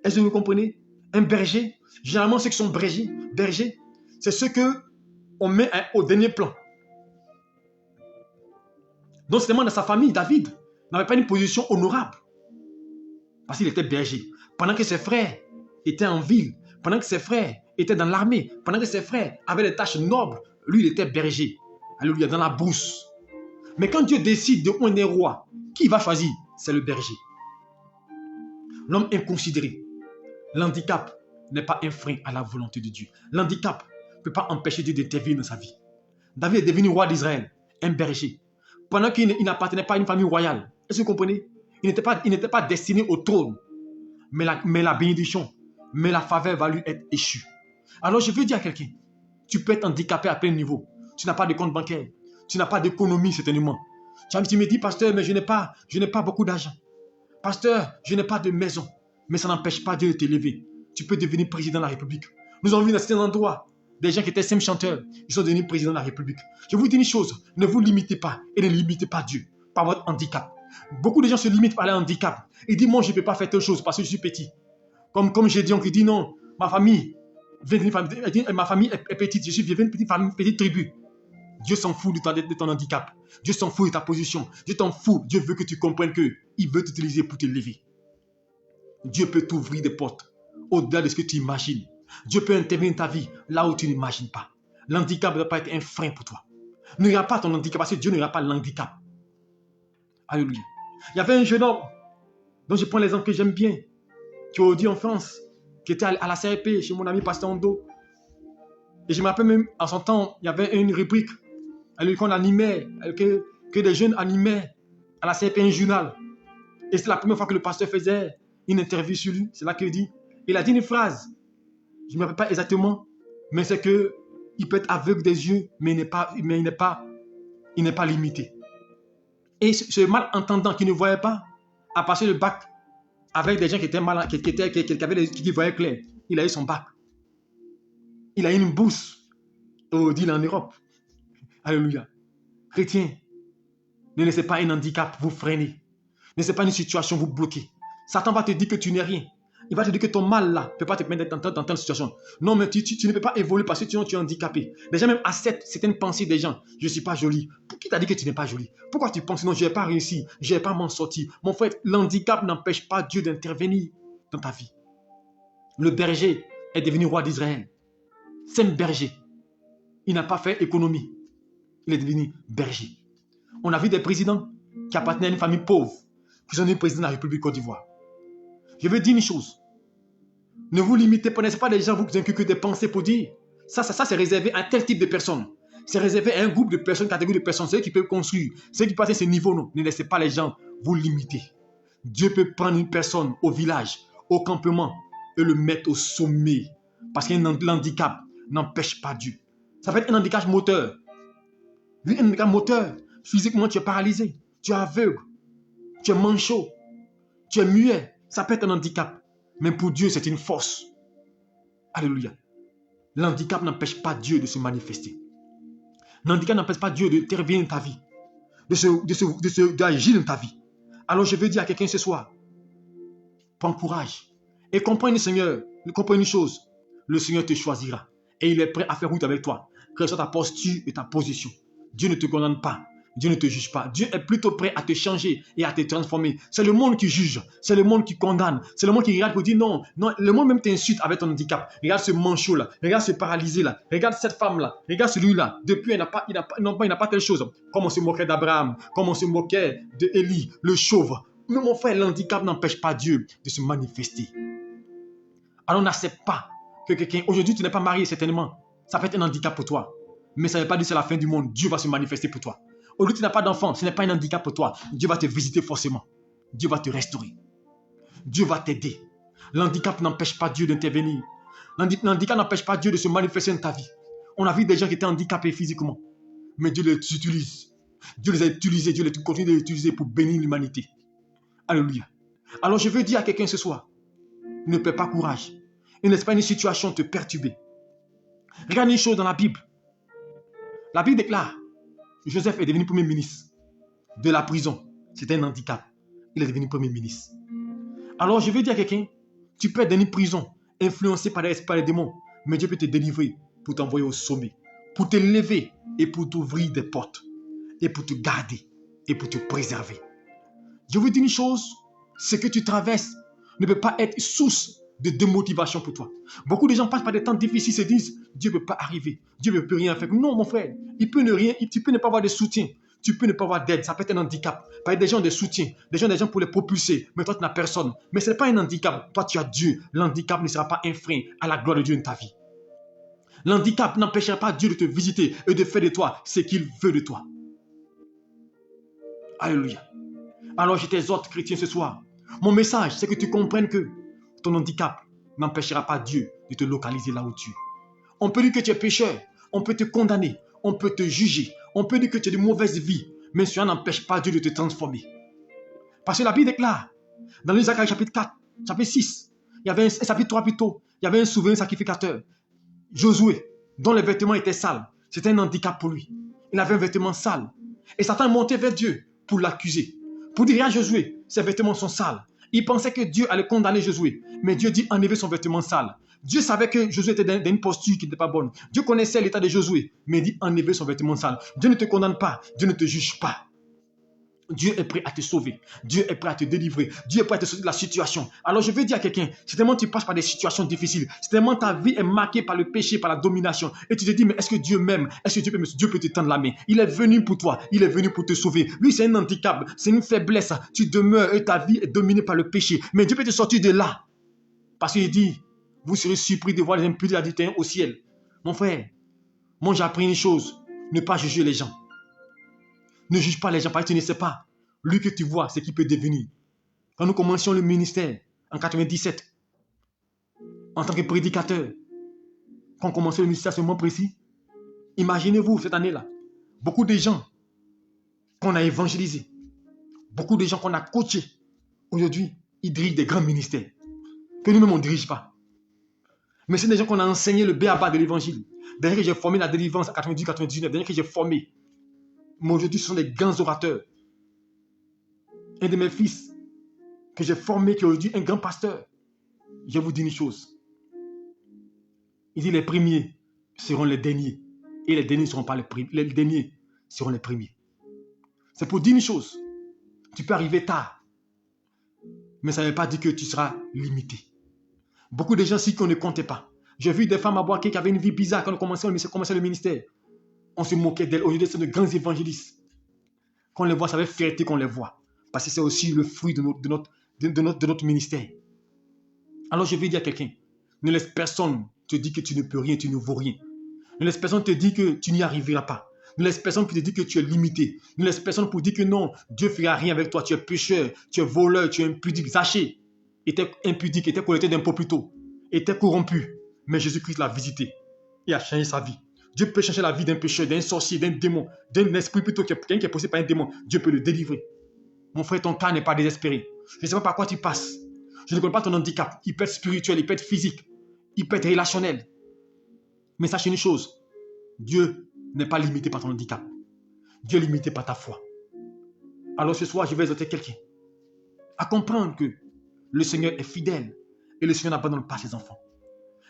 Est-ce que vous comprenez? Un berger, généralement ceux qui sont bergers, c'est ceux qu'on met au dernier plan. Donc seulement dans sa famille, David n'avait pas une position honorable. Parce qu'il était berger. Pendant que ses frères étaient en ville, pendant que ses frères étaient dans l'armée, pendant que ses frères avaient des tâches nobles, lui il était berger. Alléluia, dans la brousse. Mais quand Dieu décide de un des rois, qui va choisir? C'est le berger. L'homme inconsidéré. L'handicap n'est pas un frein à la volonté de Dieu. L'handicap ne peut pas empêcher Dieu d'intervenir dans sa vie. David est devenu roi d'Israël, un berger. Pendant qu'il n'appartenait pas à une famille royale. Est-ce que vous comprenez? Il n'était pas destiné au trône. Mais la bénédiction, mais la faveur va lui être échue. Alors je veux dire à quelqu'un, tu peux être handicapé à plein niveau. Tu n'as pas de compte bancaire. Tu n'as pas d'économie certainement. Tu me dis, pasteur, mais je n'ai pas beaucoup d'argent. Pasteur, je n'ai pas de maison. Mais ça n'empêche pas Dieu de t'élever. Tu peux devenir président de la République. Nous avons vu dans certains endroits des gens qui étaient simples chanteurs. Ils sont devenus présidents de la République. Je vous dis une chose, ne vous limitez pas et ne limitez pas Dieu par votre handicap. Beaucoup de gens se limitent par leur handicap. Ils disent, moi, je ne peux pas faire telle chose parce que je suis petit. Comme j'ai dit, on dit non, ma famille est petite, je viens d'une petite tribu. Dieu s'en fout de ton handicap. Dieu s'en fout de ta position. Dieu t'en fout. Dieu veut que tu comprennes qu'il veut t'utiliser pour t'élever. Dieu peut t'ouvrir des portes au-delà de ce que tu imagines. Dieu peut intervenir dans ta vie là où tu n'imagines pas. L'handicap ne doit pas être un frein pour toi. Ne regarde pas ton handicap parce que Dieu ne regarde pas l'handicap. Alléluia. Il y avait un jeune homme dont je prends l'exemple que j'aime bien, qui est aujourd'hui en France, qui était à la CRP chez mon ami Pasteur Ondo. Et je me rappelle même, en son temps, il y avait une rubrique qu'on animait, que des jeunes animaient à la CRP un journal. Et c'est la première fois que le pasteur faisait une interview sur lui. C'est là qu'il dit, il a dit une phrase. Je ne me rappelle pas exactement, mais c'est que il peut être aveugle des yeux, mais il n'est pas limité. Et ce malentendant qui ne voyait pas a passé le bac avec des gens qui étaient malades, qui voyaient clair. Il a eu son bac. Il a eu une bourse au deal en Europe. Alléluia. Chrétien, ne laissez pas un handicap vous freiner. Ne laissez pas une situation vous bloquer. Satan va te dire que tu n'es rien. Il va te dire que ton mal là ne peut pas te permettre dans telle situation. Non, mais tu ne peux pas évoluer parce que tu es handicapé. Déjà même accepte certaines pensées des gens. Je ne suis pas jolie. Qui t'a dit que tu n'es pas jolie? Pourquoi tu penses non, je n'ai pas réussi, je n'ai pas m'en sortir? Mon frère, l'handicap n'empêche pas Dieu d'intervenir dans ta vie. Le berger est devenu roi d'Israël. C'est un berger. Il n'a pas fait économie. Il est devenu berger. On a vu des présidents qui appartenaient à une famille pauvre. qui sont les présidents de la République Côte d'Ivoire. Je veux dire une chose. Ne vous limitez pas, n'est-ce pas les gens vous inculquent des pensées pour dire. Ça c'est réservé à tel type de personnes. C'est réservé à un groupe de personnes, catégorie de personnes. C'est eux qui peuvent construire. C'est eux qui passent ce niveau. Non. Ne laissez pas les gens vous limiter. Dieu peut prendre une personne au village, au campement, et le mettre au sommet. Parce qu'un handicap n'empêche pas Dieu. Ça peut être un handicap moteur. Oui, un handicap moteur. Physiquement, tu es paralysé. Tu es aveugle. Tu es manchot. Tu es muet. Ça peut être un handicap. Mais pour Dieu, c'est une force. Alléluia. L'handicap n'empêche pas Dieu de se manifester. L'handicap n'empêche pas Dieu d'intervenir dans ta vie. D'agir dans ta vie. Alors je veux dire à quelqu'un ce soir, prends courage. Et comprends une chose. Le Seigneur te choisira. Et il est prêt à faire route avec toi. Quelle soit ta posture et ta position. Dieu ne te condamne pas. Dieu ne te juge pas. Dieu est plutôt prêt à te changer et à te transformer. C'est le monde qui juge. C'est le monde qui condamne. C'est le monde qui regarde pour dire non. Non, le monde même t'insulte avec ton handicap. Regarde ce manchot là. Regarde ce paralysé là. Regarde cette femme là. Regarde celui-là. Depuis, il n'a pas telle chose. Comme on se moquait d'Abraham. Comme on se moquait d'Élie, le chauve. Mais mon frère, l'handicap n'empêche pas Dieu de se manifester. Alors n'accepte pas que quelqu'un... Aujourd'hui, tu n'es pas marié certainement. Ça peut être un handicap pour toi. Mais ça ne veut pas dire que c'est la fin du monde. Dieu va se manifester pour toi. Aujourd'hui, tu n'as pas d'enfant. Ce n'est pas un handicap pour toi. Dieu va te visiter forcément. Dieu va te restaurer. Dieu va t'aider. L'handicap n'empêche pas Dieu d'intervenir. L'handicap n'empêche pas Dieu de se manifester dans ta vie. On a vu des gens qui étaient handicapés physiquement. Mais Dieu les utilise. Dieu les a utilisés. Dieu continue de les utiliser pour bénir l'humanité. Alléluia. Alors je veux dire à quelqu'un ce soir, ne perds pas courage. Et ne laisse pas une situation te perturber. Regarde une chose dans la Bible. La Bible déclare, Joseph est devenu premier ministre de la prison. C'était un handicap. Il est devenu premier ministre. Alors je veux dire à quelqu'un, tu peux être dans une prison, influencé par les démons, mais Dieu peut te délivrer pour t'envoyer au sommet, pour te lever et pour t'ouvrir des portes, et pour te garder, et pour te préserver. Je veux dire une chose, ce que tu traverses ne peut pas être source de démotivation pour toi. Beaucoup de gens passent par des temps difficiles, se disent, Dieu ne peut pas arriver, Dieu ne peut rien faire. Non, mon frère, tu peux ne pas avoir de soutien, tu peux ne pas avoir d'aide, ça peut être un handicap. Par des gens de soutien, des gens pour les propulser, mais toi tu n'as personne. Mais ce n'est pas un handicap, toi tu as Dieu. L'handicap ne sera pas un frein à la gloire de Dieu dans ta vie. L'handicap n'empêchera pas Dieu de te visiter et de faire de toi ce qu'il veut de toi. Alléluia. Alors je t'exhorte, chrétien, ce soir. Mon message, c'est que tu comprennes que ton handicap n'empêchera pas Dieu de te localiser là où tu es. On peut dire que tu es pécheur, on peut te condamner, on peut te juger, on peut dire que tu as de mauvaises vies, mais cela n'empêche pas Dieu de te transformer. Parce que la Bible déclare, dans le Zacharie chapitre 4, chapitre 6, il y avait un chapitre 3 plutôt, il y avait un souverain sacrificateur, Josué, dont les vêtements étaient sales. C'était un handicap pour lui. Il avait un vêtement sale. Et Satan montait vers Dieu pour l'accuser. Pour dire à Josué, ses vêtements sont sales. Il pensait que Dieu allait condamner Josué. Mais Dieu dit enlever son vêtement sale. Dieu savait que Josué était dans une posture qui n'était pas bonne. Dieu connaissait l'état de Josué. Mais il dit enlever son vêtement sale. Dieu ne te condamne pas. Dieu ne te juge pas. Dieu est prêt à te sauver. Dieu est prêt à te délivrer. Dieu est prêt à te sortir de la situation. Alors je veux dire à quelqu'un, c'est tellement tu passes par des situations difficiles, c'est tellement ta vie est marquée par le péché, par la domination. Et tu te dis, mais est-ce que Dieu m'aime? Est-ce que Dieu peut te tendre la main? Il est venu pour toi. Il est venu pour te sauver. Lui, c'est un handicap. C'est une faiblesse. Tu demeures et ta vie est dominée par le péché. Mais Dieu peut te sortir de là. Parce qu'il dit, vous serez surpris de voir les impudités d'Adultère au ciel. Mon frère, moi j'ai appris une chose, ne pas juger les gens. Ne juge pas les gens parce que tu ne sais pas. Lui que tu vois, c'est qui peut devenir. Quand nous commencions le ministère en 97, en tant que prédicateur, quand on commençait le ministère à ce moment précis, imaginez-vous cette année-là, beaucoup de gens qu'on a évangélisés, beaucoup de gens qu'on a coachés, aujourd'hui, ils dirigent des grands ministères que nous-mêmes on ne dirige pas. Mais c'est des gens qu'on a enseigné le b.a.-ba de l'évangile. Derrière que j'ai formé la délivrance en 90-99, derrière que j'ai formé. Mais aujourd'hui, ce sont des grands orateurs. Un de mes fils que j'ai formé, qui est aujourd'hui un grand pasteur, je vous dis une chose. Il dit les premiers seront les derniers. Et les derniers ne seront pas les premiers. Les derniers seront les premiers. C'est pour dire une chose. Tu peux arriver tard. Mais ça ne veut pas dire que tu seras limité. Beaucoup de gens ici qu'on ne comptait pas. J'ai vu des femmes à Boaké qui avaient une vie bizarre quand on commençait le ministère. On se moquait d'elles. Aujourd'hui, c'est de grands évangélistes. Quand on les voit, ça fait fierté qu'on les voit. parce que c'est aussi le fruit de notre ministère. Alors je vais dire à quelqu'un, ne laisse personne te dire que tu ne peux rien, tu ne vaux rien. Ne laisse personne te dire que tu n'y arriveras pas. Ne laisse personne te dire que tu es limité. Ne laisse personne pour dire que non, Dieu ne fera rien avec toi. Tu es pécheur, tu es voleur, tu es impudique. Zaché était impudique, était collecteur d'impôts plutôt, était corrompu. Mais Jésus-Christ l'a visité et a changé sa vie. Dieu peut changer la vie d'un pécheur, d'un sorcier, d'un démon, d'un esprit plutôt, quelqu'un qui est possédé par un démon. Dieu peut le délivrer. Mon frère, ton cas n'est pas désespéré. Je ne sais pas par quoi tu passes. Je ne connais pas ton handicap. Il peut être spirituel, il peut être physique, il peut être relationnel. Mais sache une chose, Dieu n'est pas limité par ton handicap. Dieu est limité par ta foi. Alors ce soir, je vais exhorter quelqu'un à comprendre que le Seigneur est fidèle et le Seigneur n'abandonne pas ses enfants.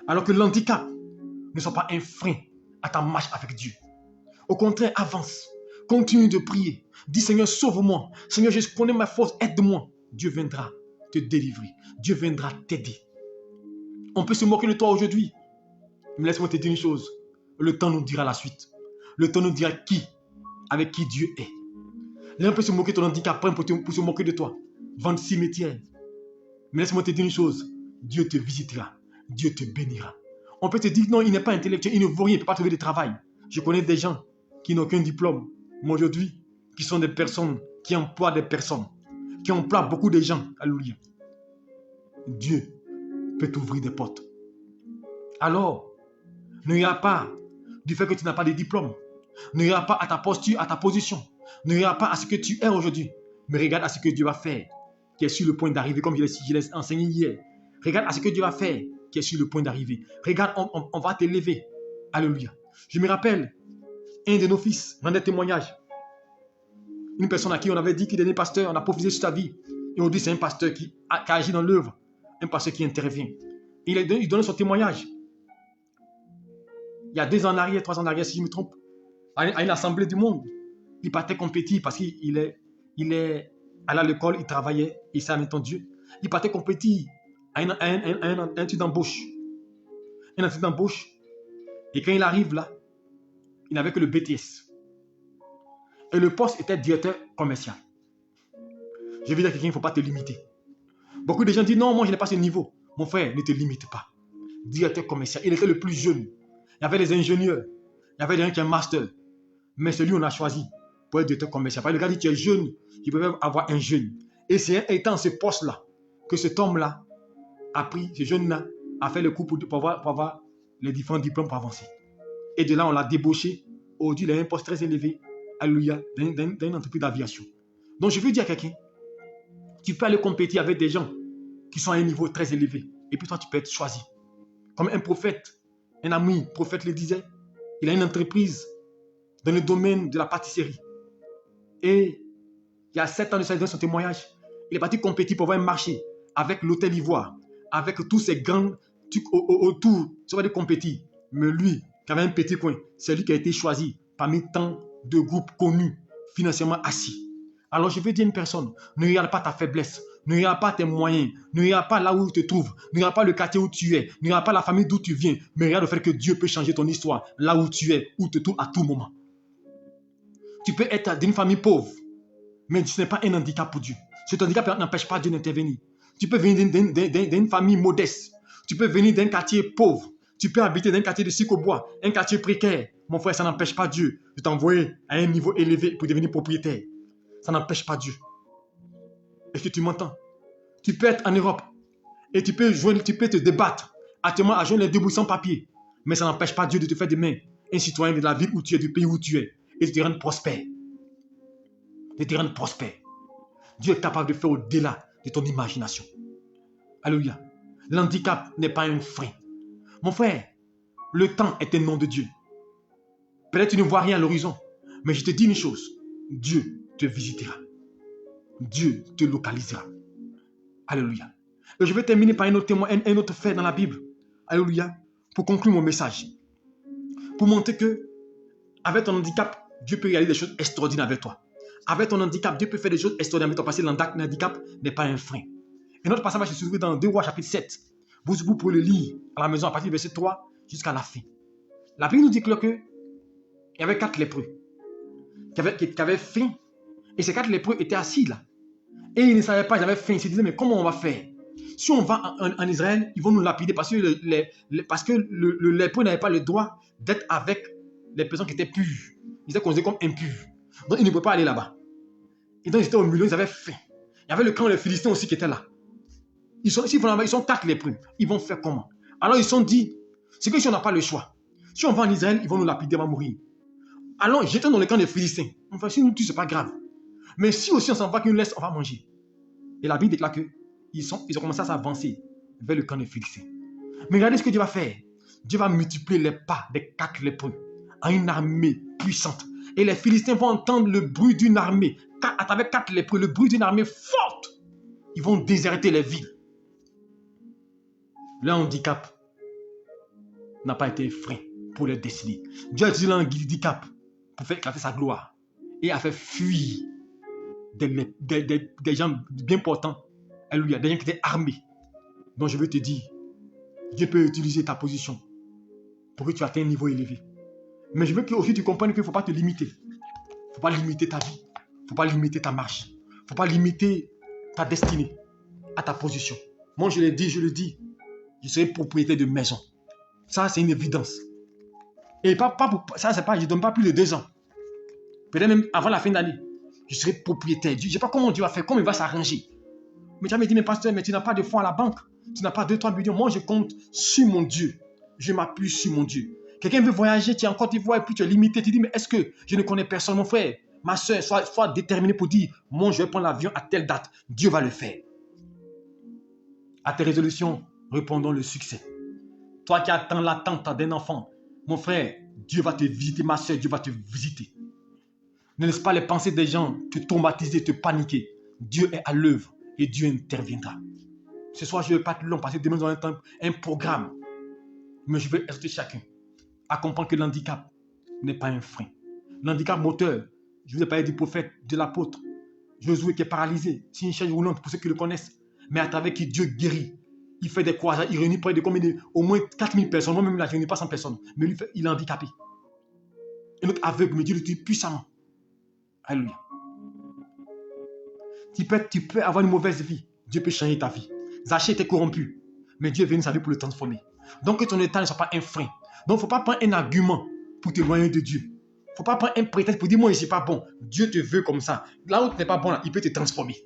Alors que l'handicap ne soit pas un frein à ta marche avec Dieu. Au contraire, avance. Continue de prier. Dis Seigneur, sauve-moi. Seigneur, je connais ma force, aide-moi. Dieu viendra te délivrer. Dieu viendra t'aider. On peut se moquer de toi aujourd'hui. Mais laisse-moi te dire une chose. Le temps nous dira la suite. Le temps nous dira avec qui Dieu est. L'un peut se moquer de ton handicap pour se moquer de toi. Vendre cimetière. Mais laisse-moi te dire une chose. Dieu te visitera. Dieu te bénira. On peut te dire non, il n'est pas intellectuel, il ne vaut rien, il ne peut pas trouver de travail. Je connais des gens qui n'ont aucun diplôme, mais aujourd'hui, qui sont des personnes qui emploient des personnes, qui emploient beaucoup de gens. Alléluia. Dieu peut t'ouvrir des portes. Alors, ne regarde pas du fait que tu n'as pas de diplôme. Ne regarde pas à ta posture, à ta position. Ne regarde pas à ce que tu es aujourd'hui, mais regarde à ce que Dieu va faire, qui est sur le point d'arriver, comme je l'ai enseigné hier. Regarde à ce que Dieu va faire, qui est sur le point d'arriver. Regarde, on va t'élever. Alléluia. Je me rappelle, un de nos fils rendait témoignage. Une personne à qui on avait dit qu'il était pasteur, on a prophétisé sur sa vie. Et on dit c'est un pasteur qui agit dans l'œuvre, un pasteur qui intervient. Il donnait son témoignage. Il y a 2 ans en arrière, 3 ans en arrière, si je me trompe, à une assemblée du monde. Il partait compétir parce qu'il est allé à l'école, il travaillait, il savait ton Dieu. Il partait compétir à un truc d'embauche. Un truc d'embauche. Et quand il arrive là, il n'avait que le BTS. Et le poste était directeur commercial. Je veux dire à quelqu'un, il ne faut pas te limiter. Beaucoup de gens disent non, moi je n'ai pas ce niveau. Mon frère, ne te limite pas. Directeur commercial, il était le plus jeune. Il y avait des ingénieurs, il y avait des gens qui ont un master. Mais celui on a choisi pour être directeur commercial. Parce que le gars dit tu es jeune, tu peux même avoir un jeune. Et c'est étant ce poste-là que cet homme-là a pris, ce jeune-là, a fait le coup pour avoir les différents diplômes pour avancer. Et de là, on l'a débauché. Aujourd'hui, il a un poste très élevé, alléluia, dans une entreprise d'aviation. Donc, je veux dire à quelqu'un, tu peux aller compétir avec des gens qui sont à un niveau très élevé. Et puis toi, tu peux être choisi. Comme un prophète, un ami, prophète le disait, il a une entreprise dans le domaine de la pâtisserie. Et il y a 7 ans de ça, il donne son témoignage. Il est parti compétir pour avoir un marché avec l'Hôtel Ivoire, avec tous ces grands trucs autour. Ça va de compétir. Mais lui, qui avait un petit coin, c'est lui qui a été choisi parmi tant de groupes connus, financièrement assis. Alors je veux dire à une personne, ne regarde pas ta faiblesse, ne regarde pas tes moyens, ne regarde pas là où tu te trouves, ne regarde pas le quartier où tu es, ne regarde pas la famille d'où tu viens, mais regarde le fait que Dieu peut changer ton histoire là où tu es, où tu te trouves à tout moment. Tu peux être d'une famille pauvre, mais ce n'est pas un handicap pour Dieu. Cet handicap n'empêche pas Dieu d'intervenir. Tu peux venir d'une famille modeste, tu peux venir d'un quartier pauvre, tu peux habiter dans un quartier de Sicobois, un quartier précaire. Mon frère, ça n'empêche pas Dieu de t'envoyer à un niveau élevé pour devenir propriétaire. Ça n'empêche pas Dieu. Est-ce que tu m'entends? Tu peux être en Europe et tu peux te débattre actuellement à joindre les débouts sans papier. Mais ça n'empêche pas Dieu de te faire demain un citoyen de la ville où tu es, du pays où tu es, et de te rendre prospère. De te rendre prospère. Dieu est capable de faire au-delà de ton imagination. Alléluia. L'handicap n'est pas un frein. Mon frère, le temps est un nom de Dieu. Peut-être tu ne vois rien à l'horizon, mais je te dis une chose. Dieu te visitera. Dieu te localisera. Alléluia. Et je vais terminer par un autre fait dans la Bible. Alléluia. Pour conclure mon message. Pour montrer que, avec ton handicap, Dieu peut réaliser des choses extraordinaires avec toi. Avec ton handicap, Dieu peut faire des choses extraordinaires avec toi parce que l'handicap n'est pas un frein. Et notre passage va se trouver dans 2 Rois chapitre 7. Vous pouvez le lire à la maison à partir du verset 3 jusqu'à la fin. La Bible nous dit que il y avait 4 lépreux qui avaient faim. Et ces 4 lépreux étaient assis là. Et ils ne savaient pas, ils avaient faim. Ils se disaient, mais comment on va faire? Si on va en Israël, ils vont nous lapider parce que le lépreux n'avait pas le droit d'être avec les personnes qui étaient pures. Ils étaient considérés comme impurs. Donc, ils ne pouvaient pas aller là-bas. Et donc, ils étaient au milieu, ils avaient faim. Il y avait le camp des Philistins aussi qui était là. Ils sont 4 lépreux. Ils vont faire comment? Alors, ils se sont dit, c'est que si on n'a pas le choix, si on va en Israël, ils vont nous lapider, on va mourir. Allons, jetons dans le camp des Philistins. Enfin, si nous tuent, ce n'est pas grave. Mais si aussi on s'en va qu'ils nous laissent, on va manger. Et la Bible déclare qu'ils ont commencé à s'avancer vers le camp des Philistins. Mais regardez ce que Dieu va faire. Dieu va multiplier les pas des 4 lépreux en une armée puissante. Et les Philistins vont entendre le bruit d'une armée. À travers 4 lépreux, le bruit d'une armée forte. Ils vont déserter les villes. Le handicap n'a pas été un frein pour les destiner. Dieu a utilisé le handicap pour faire éclater sa gloire. Et a fait fuir des gens bien portants. Alléluia, des gens qui étaient armés. Donc je veux te dire, Dieu peut utiliser ta position pour que tu atteignes un niveau élevé. Mais je veux que aussi tu comprennes qu'il ne faut pas te limiter. Il ne faut pas limiter ta vie. Il ne faut pas limiter ta marche. Il ne faut pas limiter ta destinée à ta position. Moi, je le dis, je serai propriétaire de maison. Ça, c'est une évidence. Et ça, c'est pas, je ne donne pas plus de 2 ans. Peut-être même avant la fin d'année, je serai propriétaire. Je ne sais pas comment Dieu va faire, comment il va s'arranger. Mais tu vas me dire, mais pasteur, mais tu n'as pas de fonds à la banque. Tu n'as pas 2-3 millions. Moi, je compte sur mon Dieu. Je m'appuie sur mon Dieu. Quelqu'un veut voyager, tu es en Côte d'Ivoire et puis tu es limité. Tu dis, mais est-ce que je ne connais personne, mon frère? Ma soeur, sois déterminé pour dire, moi, je vais prendre l'avion à telle date. Dieu va le faire. À tes résolutions, répondons le succès. Toi qui attends l'attente d'un enfant, mon frère, Dieu va te visiter. Ma soeur, Dieu va te visiter. Ne laisse pas les pensées des gens te traumatiser, te paniquer. Dieu est à l'œuvre et Dieu interviendra. Ce soir, je ne vais pas être long parce que demain, nous avons un programme. Mais je vais exhorter chacun à comprendre que l'handicap n'est pas un frein. L'handicap moteur, je vous ai parlé du prophète, de l'apôtre, Josué qui est paralysé, c'est une chaise roulante pour ceux qui le connaissent, mais à travers qui Dieu guérit. Il fait des croisages, il réunit près de combien de, au moins 4000 personnes. Moi-même, là, je ne réunis pas 100 personnes. Mais lui, il est handicapé. Et notre aveugle, mais Dieu le tue puissamment. Alléluia. Tu peux avoir une mauvaise vie. Dieu peut changer ta vie. Zachée était corrompu. Mais Dieu est venu sa vie pour le transformer. Donc que ton état ne soit pas un frein. Donc il ne faut pas prendre un argument pour t'éloigner de Dieu. Il ne faut pas prendre un prétexte pour dire moi je ne suis pas bon. Dieu te veut comme ça. Là où tu n'es pas bon, là, il peut te transformer.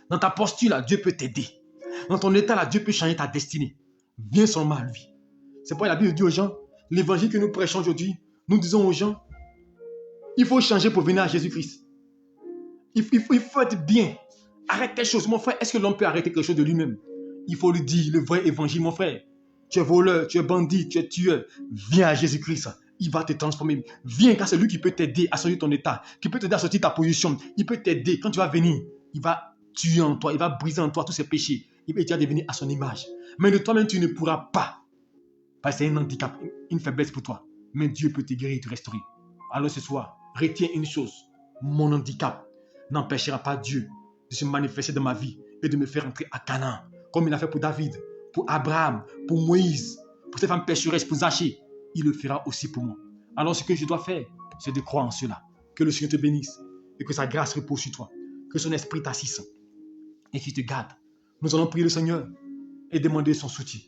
Dans ta posture, là, Dieu peut t'aider. Dans ton état, là, Dieu peut changer ta destinée. Viens seulement à lui. C'est pourquoi la Bible dit aux gens, l'évangile que nous prêchons aujourd'hui, nous disons aux gens, il faut changer pour venir à Jésus-Christ. Il faut être bien. Arrête quelque chose. Mon frère, est-ce que l'homme peut arrêter quelque chose de lui-même? Il faut lui dire le vrai évangile, mon frère. Tu es voleur, tu es bandit, tu es tueur. Viens à Jésus-Christ. Il va te transformer. Viens, car c'est lui qui peut t'aider à sortir ton état, qui peut t'aider à sortir ta position. Il peut t'aider. Quand tu vas venir, il va tuer en toi, il va briser en toi tous ses péchés. Il va t'aider à devenir à son image. Mais de toi-même, tu ne pourras pas. Parce que c'est un handicap, une faiblesse pour toi. Mais Dieu peut te guérir et te restaurer. Alors ce soir, retiens une chose. Mon handicap n'empêchera pas Dieu de se manifester dans ma vie et de me faire entrer à Canaan, comme il a fait pour David, pour Abraham, pour Moïse, pour ces femmes pécheresses, pour Zachée. Il le fera aussi pour moi. Alors ce que je dois faire, c'est de croire en cela. Que le Seigneur te bénisse et que sa grâce repose sur toi. Que son esprit t'assiste et qu'il te garde. Nous allons prier le Seigneur et demander son soutien.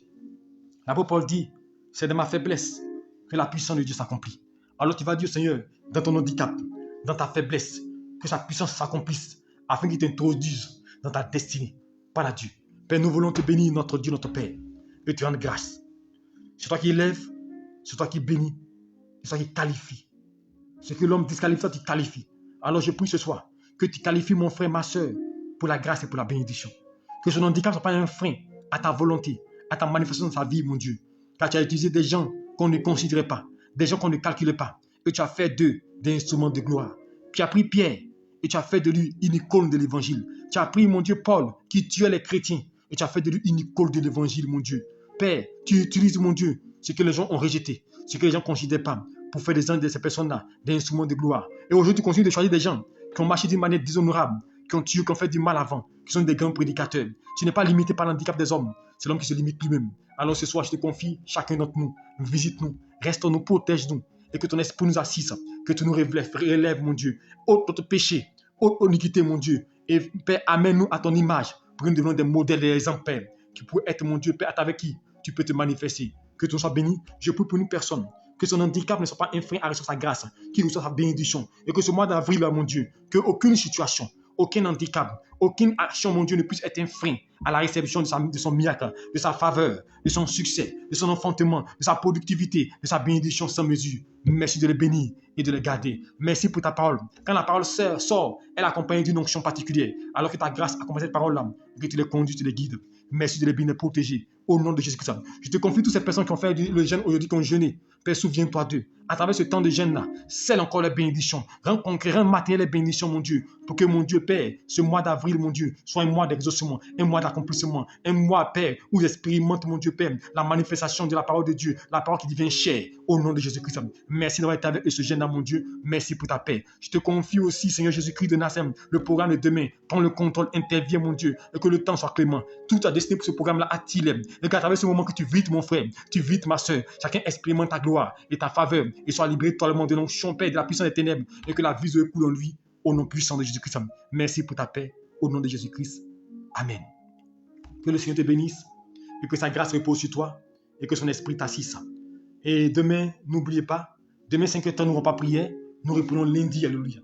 L'apôtre Paul dit, c'est de ma faiblesse que la puissance de Dieu s'accomplit. Alors tu vas dire, Seigneur, dans ton handicap, dans ta faiblesse, que sa puissance s'accomplisse afin qu'il t'introduise dans ta destinée. Par la Dieu. Père, nous voulons te bénir, notre Dieu, notre Père, et te rendre grâce. C'est toi qui élèves, c'est toi qui bénis, c'est toi qui qualifie. Ce que l'homme disqualifie, toi tu qualifies. Alors je prie ce soir que tu qualifies mon frère, ma soeur, pour la grâce et pour la bénédiction. Que son handicap ne soit pas un frein à ta volonté, à ta manifestation dans sa vie, mon Dieu. Car tu as utilisé des gens qu'on ne considérait pas, des gens qu'on ne calculait pas, et tu as fait d'eux des instruments de gloire. Tu as pris Pierre, et tu as fait de lui une icône de l'évangile. Tu as pris, mon Dieu, Paul, qui tuait les chrétiens, et tu as fait de lui une icône de l'évangile, mon Dieu. Père, tu utilises, mon Dieu, ce que les gens ont rejeté, ce que les gens ne considèrent pas, pour faire de ces personnes-là des instruments de gloire. Et aujourd'hui, tu continues de choisir des gens qui ont marché d'une manière déshonorable, qui ont tué, qui ont fait du mal avant, qui sont des grands prédicateurs. Tu n'es pas limité par l'handicap des hommes, c'est l'homme qui se limite lui-même. Alors ce soir, je te confie chacun d'entre nous, visite-nous, reste-nous, protège-nous, et que ton esprit nous assiste, que tu nous relèves, mon Dieu, ôte notre péché, ôte iniquité, mon Dieu, Et Père, amène-nous à ton image pour que nous devions des modèles, des exemples, Père, qui pourraient être, mon Dieu, Père, avec qui tu peux te manifester. Que tu sois béni. Je prie pour une personne. Que son handicap ne soit pas un frein à recevoir sa grâce, qu'il reçoive sa bénédiction. Et que ce mois d'avril, mon Dieu, qu'aucune situation, aucun handicap, aucune action, mon Dieu, ne puisse être un frein à la réception de son miracle, de sa faveur, de son succès, de son enfantement, de sa productivité, de sa bénédiction sans mesure. Merci de les bénir et de les garder. Merci pour ta parole. Quand la parole sort, elle accompagne d'une onction particulière, alors que ta grâce accompagne cette parole-là, que tu les conduis, tu les guides. Merci de les bénir, protéger. Au nom de Jésus-Christ. Je te confie toutes ces personnes qui ont fait le jeûne aujourd'hui, qui ont jeûné. Père, souviens-toi d'eux. À travers ce temps de jeûne-là, scelle encore les bénédictions. Rends concret, rends matériel les bénédictions, mon Dieu. Pour que, mon Dieu, Père, ce mois d'avril, mon Dieu, soit un mois d'exaucement, un mois d'accomplissement, un mois, Père, où j'expérimente, mon Dieu, Père, la manifestation de la parole de Dieu, la parole qui devient chère, au nom de Jésus-Christ. Merci d'avoir été avec ce jeûne-là, mon Dieu. Merci pour ta paix. Je te confie aussi, Seigneur Jésus-Christ de Nazareth, le programme de demain. Prends le contrôle, interviens, mon Dieu, et que le temps soit clément. Tout a destiné pour ce programme-là attire. Et qu'à travers ce moment que tu vides, mon frère, tu vides ma soeur, chacun expérimente ta gloire et ta faveur, et soit libéré totalement de l'onction, Père, de la puissance des ténèbres, et que la vie se coule en lui, au nom puissant de Jésus-Christ. Merci pour ta paix, au nom de Jésus-Christ. Amen. Que le Seigneur te bénisse, et que sa grâce repose sur toi, et que son esprit t'assiste. Et demain, n'oubliez pas, demain 5h30, nous n'aurons pas prière, nous reprenons lundi, alléluia.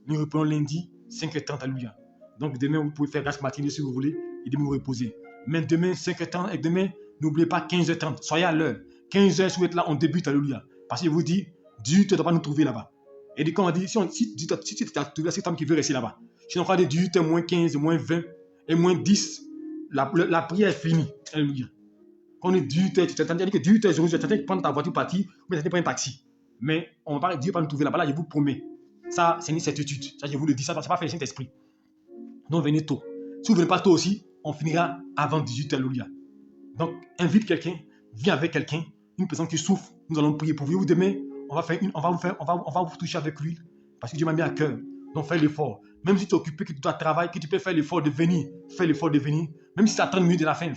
Nous reprenons lundi, 5h30, alléluia. Donc demain, vous pouvez faire grâce matinée si vous voulez, et demain vous reposer. Mais demain, 5h30, et demain, n'oubliez pas 15h30, soyez à l'heure. 15h, si vous êtes là, on débute, alléluia. Parce qu'il vous dit, Dieu ne doit pas nous trouver là-bas. Et quand on dit, si tu as trouvé cette femme qui veut rester là-bas, si on croit de 18h, moins 15, moins 20 et moins 10, la prière est finie. Alléluia. Quand on est 18h, tu t'attends que 18h, tu attends de prendre ta voiture partir, ou tu attends de prendre un taxi. Mais on va pas, Dieu ne va pas nous trouver là-bas, là, je vous promets. Ça, c'est une certitude. Ça, je vous le dis, ça ne va pas faire le Saint-Esprit. Donc, venez tôt. Si vous ne venez pas tôt aussi, on finira avant 18h, alléluia. Donc, invite quelqu'un, viens avec quelqu'un, une personne qui souffre, nous allons prier pour vous. Demain, on va vous toucher avec l'huile, parce que Dieu m'a mis à cœur. Donc, fais l'effort. Même si tu es occupé, que tu dois travailler, que tu peux faire l'effort de venir, fais l'effort de venir. Même si c'est à 30 minutes de la fin,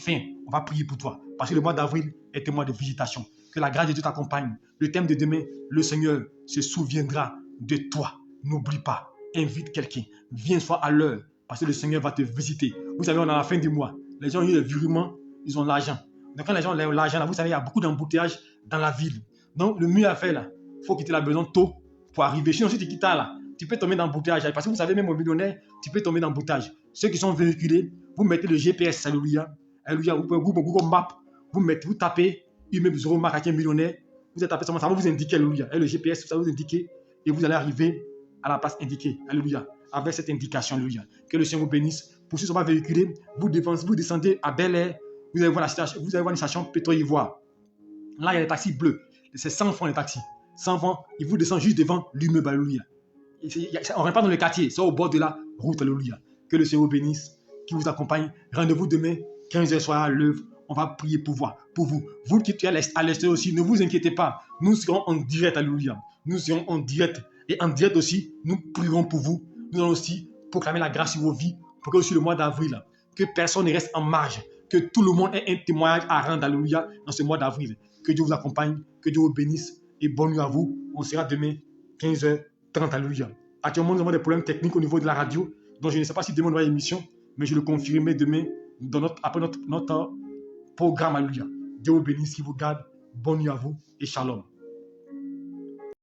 on va prier pour toi. Parce que le mois d'avril est un mois de visitation. Que la grâce de Dieu t'accompagne. Le thème de demain, le Seigneur se souviendra de toi. N'oublie pas, invite quelqu'un. Viens, sois à l'heure, parce que le Seigneur va te visiter. Vous savez, on est à la fin du mois. Les gens ont eu les virements, ils ont l'argent. Donc, quand les gens ont l'argent, là, vous savez, il y a beaucoup d'embouteillages dans la ville. Donc, le mieux à faire, là, il faut quitter la maison tôt pour arriver. Sinon, si tu quittes là, tu peux tomber dans l'embouteillage. Parce que vous savez, même au millionnaire, tu peux tomber dans l'embouteillage. Ceux qui sont véhiculés, vous mettez le GPS, alléluia. Alléluia. Vous pouvez Google Maps, vous tapez immeuble 0 Marocain millionnaire. Vous êtes tapé ça va vous indiquer, alléluia. Et le GPS, ça va vous indiquer et vous allez arriver à la place indiquée, alléluia. Avec cette indication, alléluia. Que le Seigneur vous bénisse. Pour ceux qui ne sont pas véhiculés, vous descendez à Bel Air. Vous allez voir une station pétrole-ivoire. Là, il y a les taxis bleus. C'est 100 francs les taxis. 100 francs, ils vous descendent juste devant l'immeuble, alléluia. On ne rentre pas dans le quartier, c'est au bord de la route, alléluia. Que le Seigneur vous bénisse, qui vous accompagne. Rendez-vous demain, 15h, soyez à l'œuvre. On va prier pour vous. Vous qui êtes à l'extérieur aussi, ne vous inquiétez pas. Nous serons en direct, alléluia. Nous serons en direct. Et en direct aussi, nous prierons pour vous. Nous allons aussi proclamer la grâce sur vos vies pour que aussi le mois d'avril, que personne ne reste en marge, que tout le monde ait un témoignage à rendre, alléluia, dans ce mois d'avril. Que Dieu vous accompagne, que Dieu vous bénisse et bonne nuit à vous. On sera demain 15h30, alléluia. Actuellement, nous avons des problèmes techniques au niveau de la radio, donc je ne sais pas si demain on aura une émission, mais je le confirmerai demain après notre programme, alléluia. Dieu vous bénisse, qui vous garde. Bonne nuit à vous et shalom.